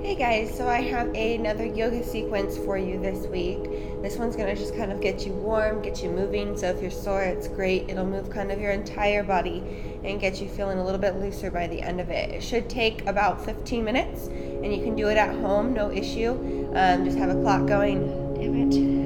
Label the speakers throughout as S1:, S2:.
S1: Hey guys, so I have another yoga sequence for you this week. This one's going to just kind of get you warm, get you moving. So if you're sore, it's great. It'll move kind of your entire body and get you feeling a little bit looser by the end of it. It should take about 15 minutes and you can do it at home, no issue. Just have a clock going. Damn it.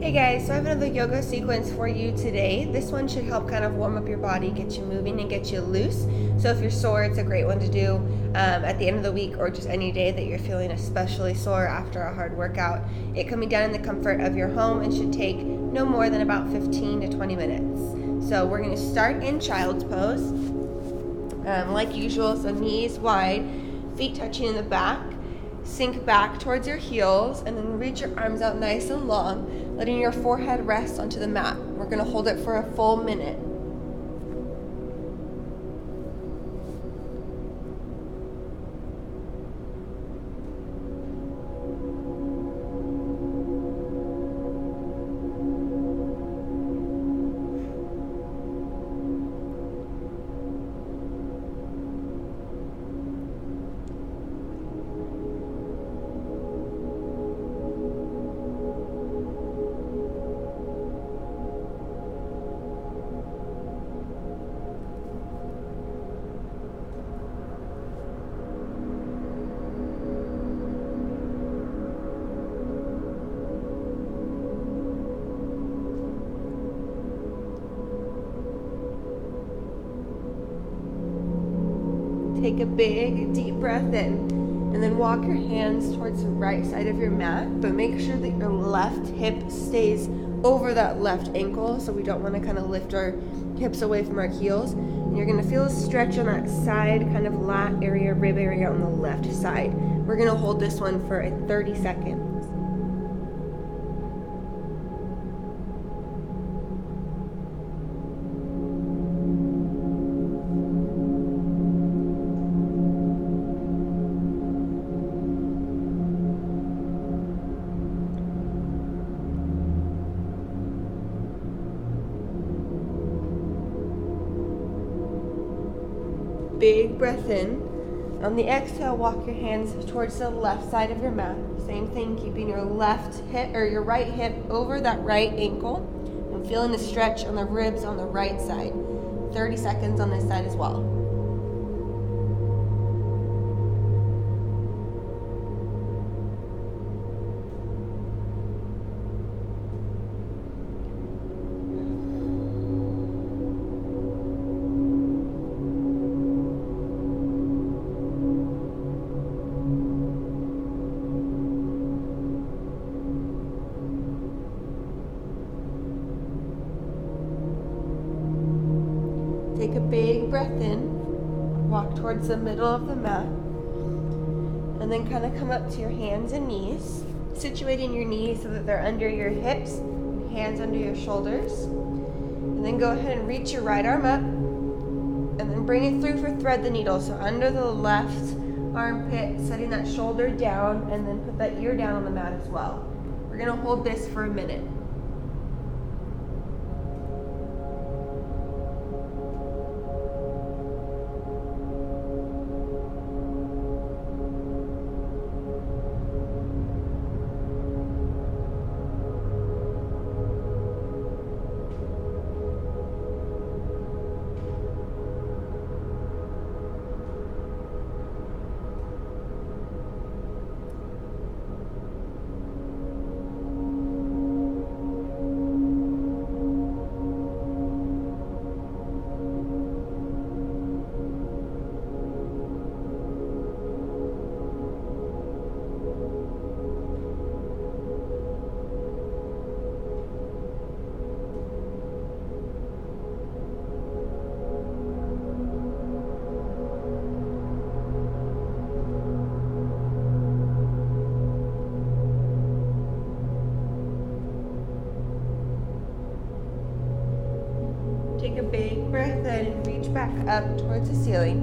S1: Hey guys, so I have another yoga sequence for you today. This one should help kind of warm up your body, get you moving and get you loose. So if you're sore, it's a great one to do at the end of the week or just any day that you're feeling especially sore after a hard workout. It can be done in the comfort of your home and should take no more than about 15 to 20 minutes. So we're going to start in child's pose. Like usual, so knees wide, feet touching in the back. Sink back towards your heels and then reach your arms out nice and long, letting your forehead rest onto the mat. We're going to hold it for a full minute. Take a big, deep breath in, and then walk your hands towards the right side of your mat, but make sure that your left hip stays over that left ankle, so we don't want to kind of lift our hips away from our heels. And you're going to feel a stretch on that side, kind of lat area, rib area on the left side. We're going to hold this one for 30 seconds. Big breath in. On the exhale, walk your hands towards the left side of your mat. Same thing, keeping your left hip or your right hip over that right ankle and feeling the stretch on the ribs on the right side. 30 seconds on this side as well. Take a big breath in, walk towards the middle of the mat, and then kind of come up to your hands and knees, situating your knees so that they're under your hips, hands under your shoulders. And then go ahead and reach your right arm up, and then bring it through for thread the needle. So under the left armpit, setting that shoulder down, and then put that ear down on the mat as well. We're going to hold this for a minute. Take a big breath in and reach back up towards the ceiling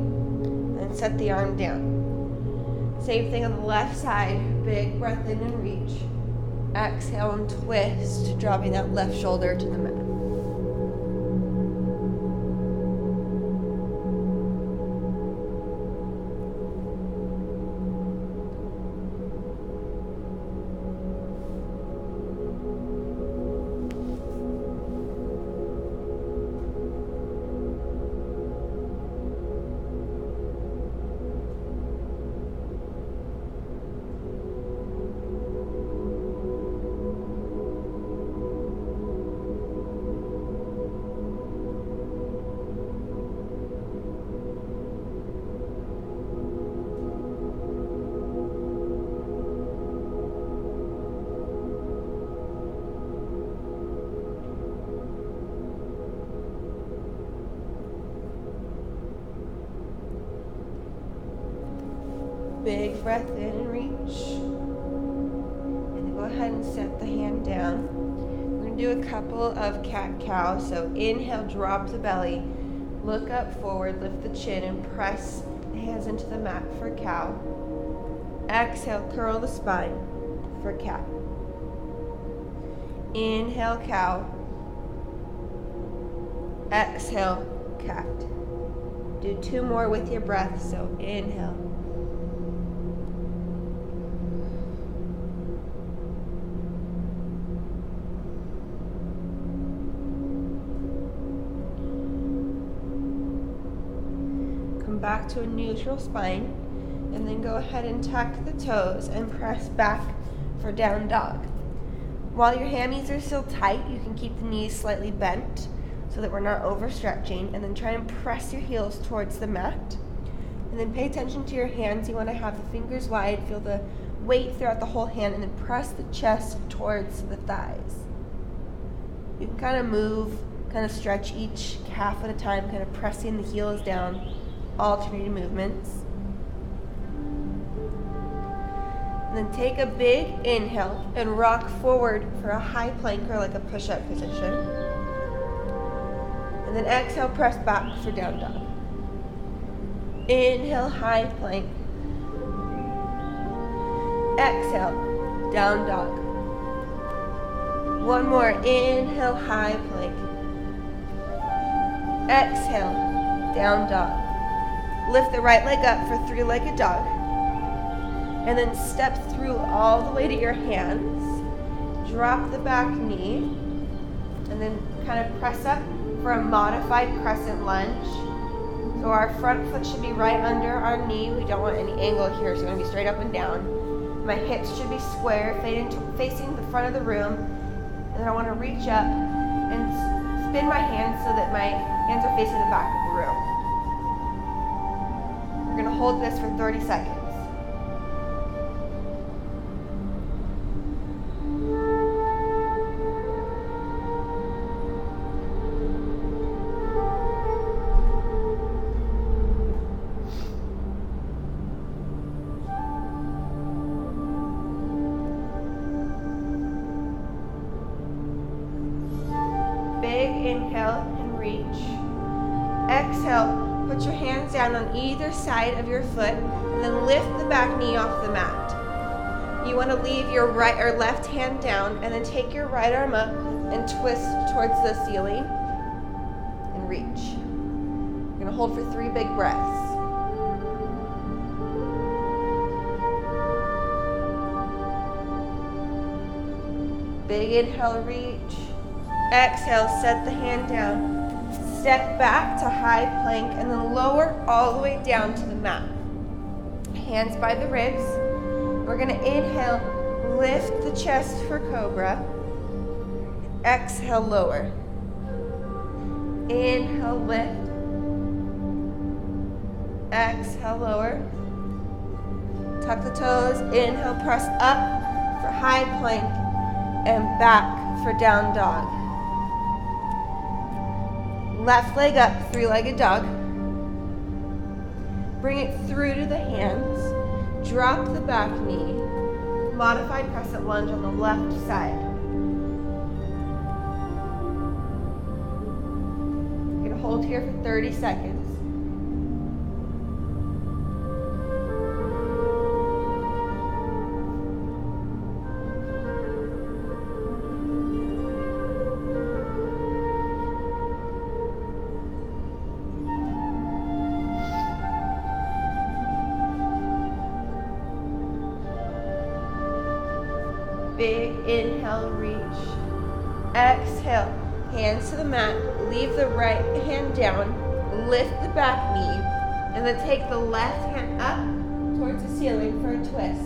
S1: and set the arm down. Same thing on the left side. Big breath in and reach. Exhale and twist, dropping that left shoulder to the mat. Big breath in and reach. And then go ahead and set the hand down. We're going to do a couple of cat-cow. So inhale, drop the belly. Look up forward, lift the chin, and press the hands into the mat for cow. Exhale, curl the spine for cat. Inhale, cow. Exhale, cat. Do 2 more with your breath. So inhale. Back to a neutral spine, and then go ahead and tuck the toes and press back for down dog. While your hammies are still tight, you can keep the knees slightly bent so that we're not overstretching, and then try and press your heels towards the mat. And then pay attention to your hands. You want to have the fingers wide, feel the weight throughout the whole hand, and then press the chest towards the thighs. You can kind of move, kind of stretch each calf at a time, kind of pressing the heels down. Alternating movements. And then take a big inhale and rock forward for a high plank or like a push-up position. And then exhale, press back for down dog. Inhale, high plank. Exhale, down dog. One more. Inhale, high plank. Exhale, down dog. Lift the right leg up for 3-legged dog. And then step through all the way to your hands. Drop the back knee. And then kind of press up for a modified crescent lunge. So our front foot should be right under our knee. We don't want any angle here, so we're going to be straight up and down. My hips should be square, facing the front of the room. And then I want to reach up and spin my hands so that my hands are facing the back of the room. We're going to hold this for 30 seconds. Big inhale and reach. Exhale. Put your hands down on either side of your foot and then lift the back knee off the mat. You want to leave your right or left hand down and then take your right arm up and twist towards the ceiling and reach. You're going to hold for 3 big breaths. Big inhale, reach. Exhale, set the hand down. Step back to high plank and then lower all the way down to the mat. Hands by the ribs. We're going to inhale, lift the chest for cobra. Exhale, lower. Inhale, lift. Exhale, lower. Tuck the toes. Inhale, press up for high plank and back for down dog. Left leg up, 3-legged dog. Bring it through to the hands. Drop the back knee. Modified crescent lunge on the left side. You're going to hold here for 30 seconds. Big inhale, reach. Exhale, hands to the mat. Leave the right hand down. Lift the back knee. And then take the left hand up towards the ceiling for a twist.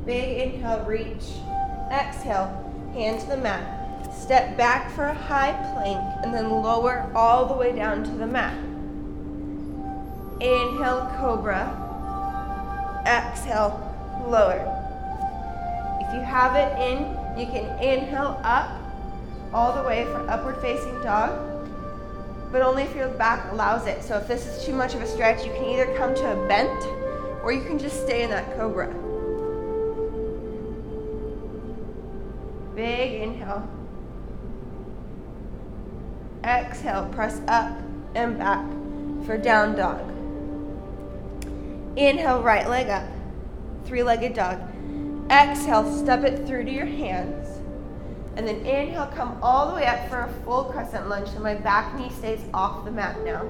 S1: Big inhale, reach. Exhale, hand to the mat. Step back for a high plank and then lower all the way down to the mat. Inhale, cobra. Exhale, lower. If you have it in, you can inhale up all the way for upward facing dog, but only if your back allows it. So if this is too much of a stretch, you can either come to a bent or you can just stay in that cobra. Big inhale. Exhale, press up and back for down dog. Inhale, right leg up, three-legged dog. Exhale, step it through to your hands. And then inhale, come all the way up for a full crescent lunge, so my back knee stays off the mat now.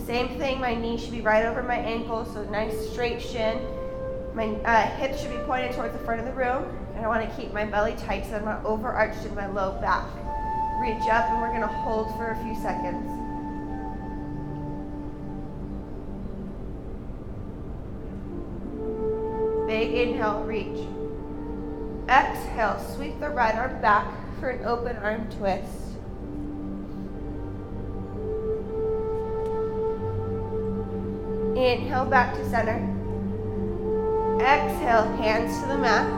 S1: Same thing, my knee should be right over my ankle, so nice straight shin. My hips should be pointed towards the front of the room, and I want to keep my belly tight so I'm not overarched in my low back. Reach up, and we're going to hold for a few seconds. Big inhale, reach. Exhale, sweep the right arm back for an open arm twist. Inhale, back to center. Exhale, hands to the mat.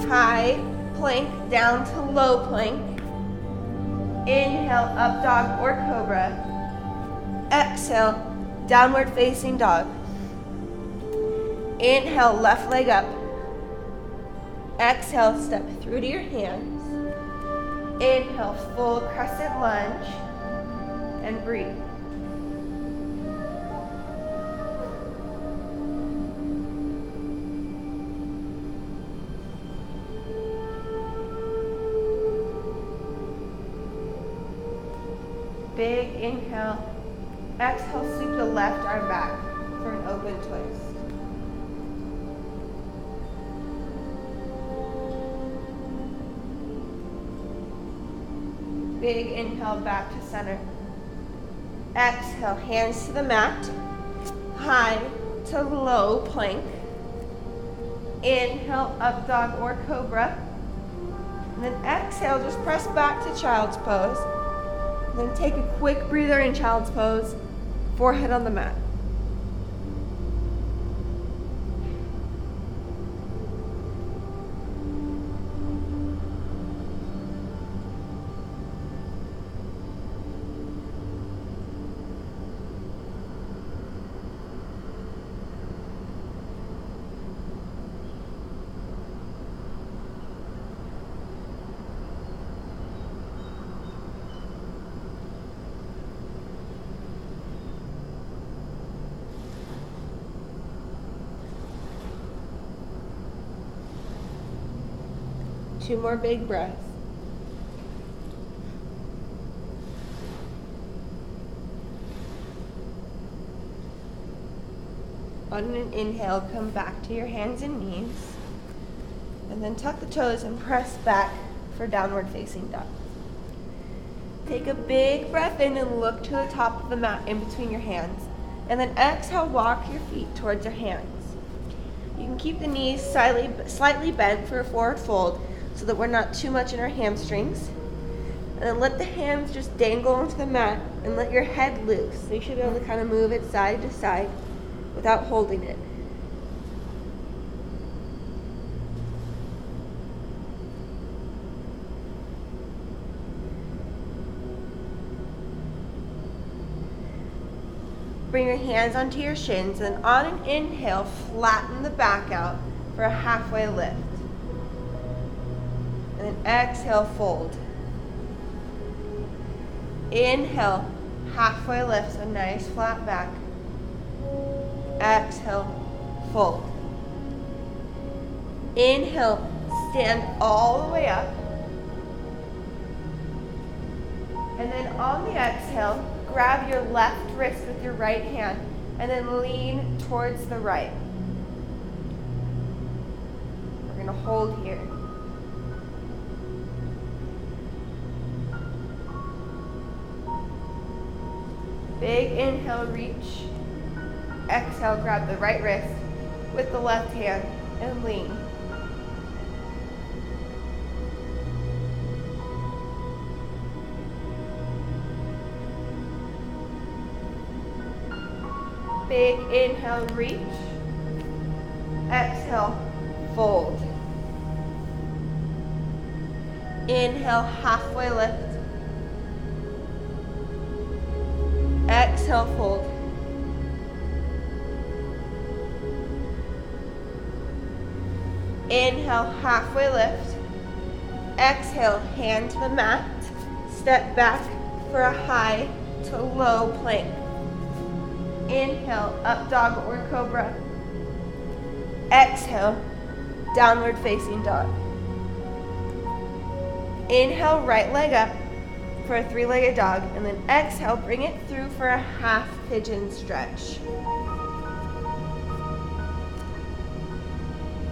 S1: High plank down to low plank. Inhale, up dog or cobra. Exhale, downward facing dog. Inhale, left leg up. Exhale, step through to your hands. Inhale, full crescent lunge. And breathe. Big inhale. Exhale, sweep the left arm back for an open twist. Big inhale, back to center. Exhale, hands to the mat. High to low plank. Inhale, up dog or cobra. And then exhale, just press back to child's pose. And then take a quick breather in child's pose, forehead on the mat. Two more big breaths. On an inhale, come back to your hands and knees. And then tuck the toes and press back for downward facing dog. Take a big breath in and look to the top of the mat in between your hands. And then exhale, walk your feet towards your hands. You can keep the knees slightly bent for a forward fold, so that we're not too much in our hamstrings. And then let the hands just dangle onto the mat and let your head loose. So you should be able to kind of move it side to side without holding it. Bring your hands onto your shins, and on an inhale, flatten the back out for a halfway lift. And then exhale, fold. Inhale, halfway lift, so nice flat back. Exhale, fold. Inhale, stand all the way up. And then on the exhale, grab your left wrist with your right hand and then lean towards the right. We're going to hold here. Big inhale, reach. Exhale, grab the right wrist with the left hand and lean. Big inhale, reach. Exhale, fold. Inhale, halfway lift. Exhale, fold. Inhale, halfway lift. Exhale, hand to the mat. Step back for a high to low plank. Inhale, up dog or cobra. Exhale, downward facing dog. Inhale, right leg up for a three-legged dog, and then exhale, bring it through for a half pigeon stretch.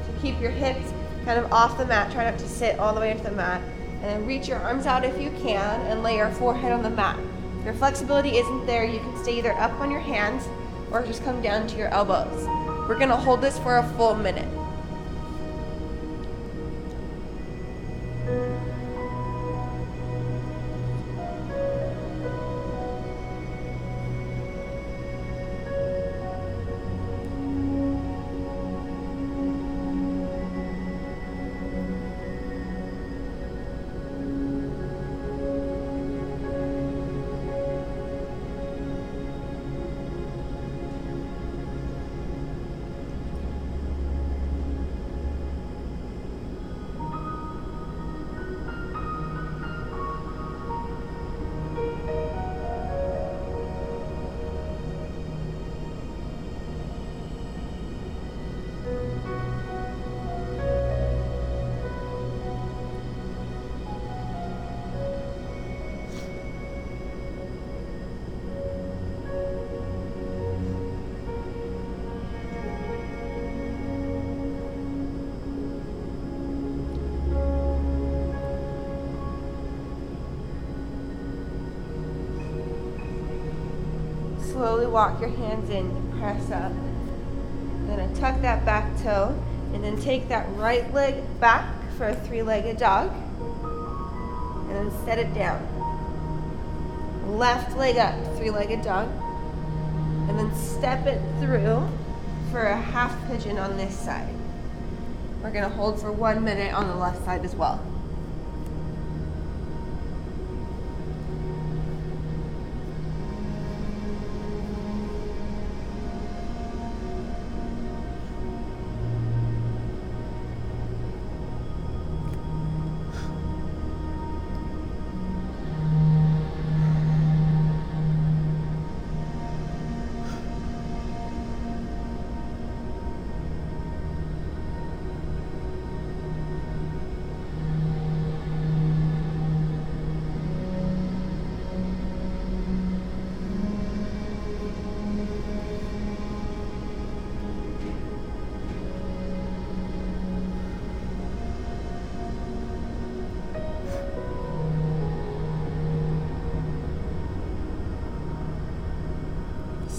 S1: So keep your hips kind of off the mat, try not to sit all the way into the mat, and then reach your arms out if you can, and lay your forehead on the mat. If your flexibility isn't there, you can stay either up on your hands or just come down to your elbows. We're gonna hold this for a full minute. Slowly walk your hands in, press up. Then tuck that back toe, and then take that right leg back for a three-legged dog, and then set it down. Left leg up, three-legged dog, and then step it through for a half pigeon on this side. We're gonna hold for 1 minute on the left side as well.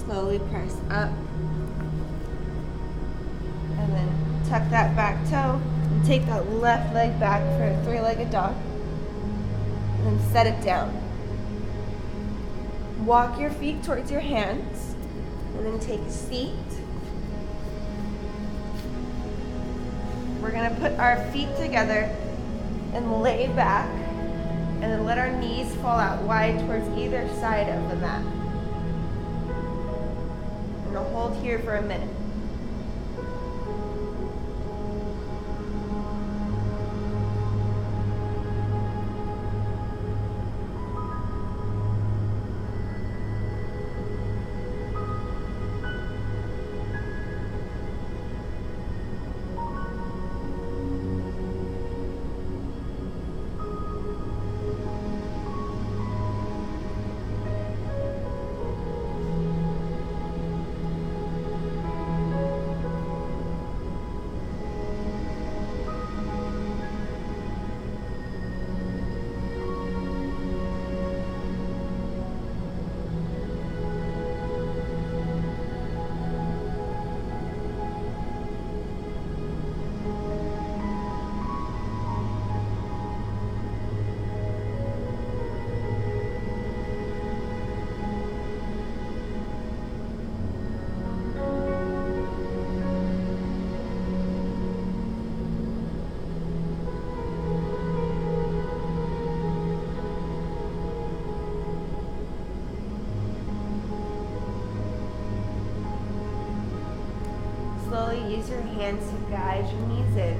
S1: Slowly press up, and then tuck that back toe, and take that left leg back for a three-legged dog, and then set it down. Walk your feet towards your hands, and then take a seat. We're gonna put our feet together and lay back, and then let our knees fall out wide towards either side of the mat. We're gonna hold here for a minute. slowly use your hands to guide your knees in.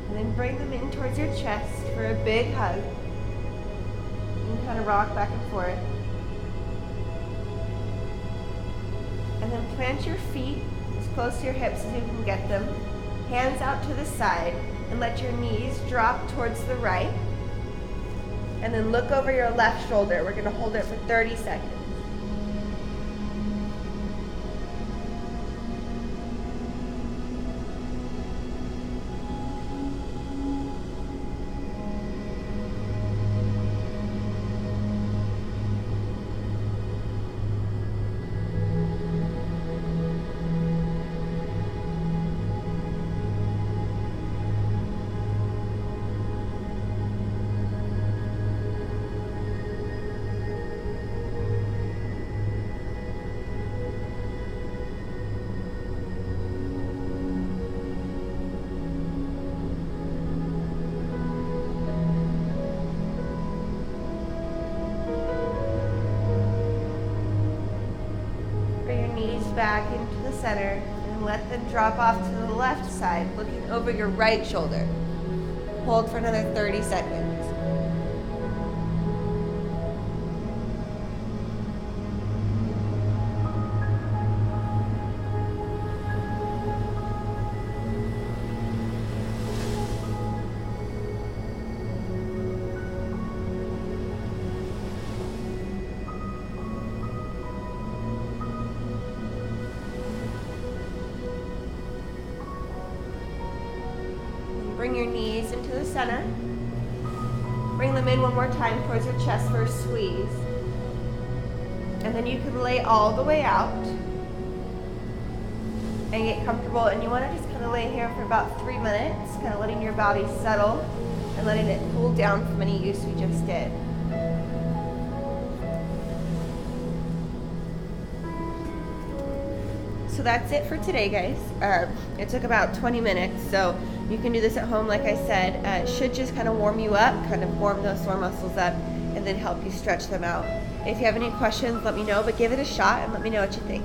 S1: And then bring them in towards your chest for a big hug. You can kind of rock back and forth. And then plant your feet as close to your hips as you can get them. Hands out to the side, and let your knees drop towards the right. And then look over your left shoulder. We're going to hold it for 30 seconds. Back into the center and let them drop off to the left side, looking over your right shoulder. Hold for another 30 seconds. Bring your knees into the center. Bring them in one more time towards your chest for a squeeze. And then you can lay all the way out and get comfortable. And you want to just kind of lay here for about 3 minutes, kind of letting your body settle and letting it cool down from any use we just did. So that's it for today, guys. It took about 20 minutes, so you can do this at home, like I said. It should just kind of warm you up, kind of warm those sore muscles up, and then help you stretch them out. If you have any questions, let me know, but give it a shot and let me know what you think.